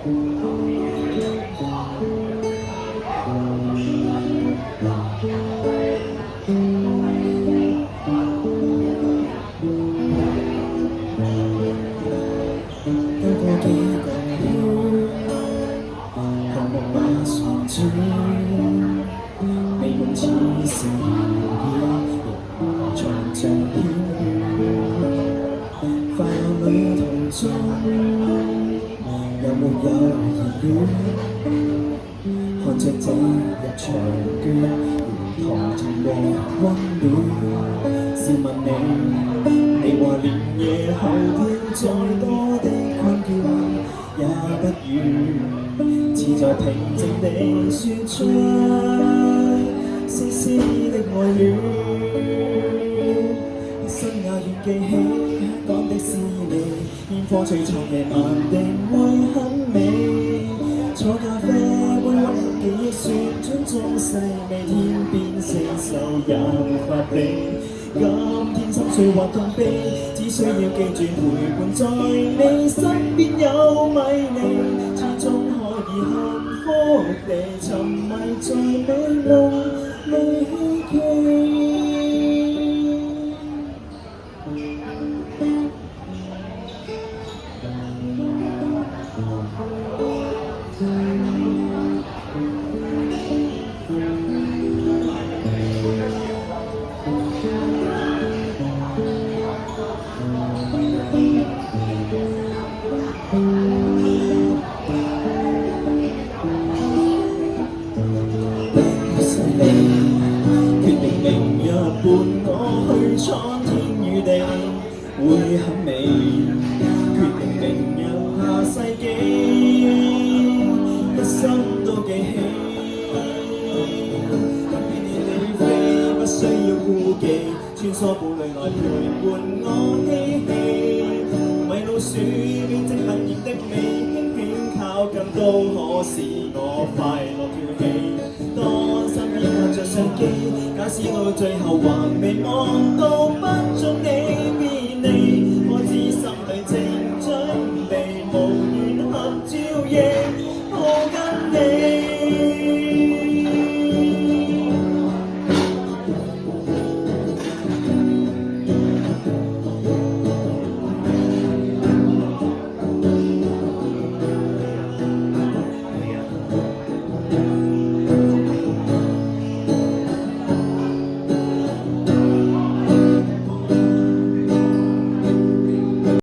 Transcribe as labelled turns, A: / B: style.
A: 美夢似是遙遙，藏着飄遠。快樂旅途中，有沒有熱戀？看着這一場卷，如同情和溫暖。試問你話連夜後飄再多的困倦，也不願自在平靜地說出絲絲的愛戀。生也願記起香港的詩味，煙火璀璨夜晚定會很美。坐咖啡杯溫馨記憶旋轉中細味，天邊星宿也沒法比。今天心碎或痛悲，只需要記住陪伴在你身邊有米你，始終可以幸福地沉迷在美夢裏希冀。伴我去闖天與地，會很美。決定明日下世紀，一生都記起。天你飛，不需要顧忌，穿梭步履來陪伴我嬉戲。迷路鼠面積默然的你，輕輕靠近都可使我快樂跳起。當身邊看着相機，假使到最後還未望到不中你便利，我知心裏情。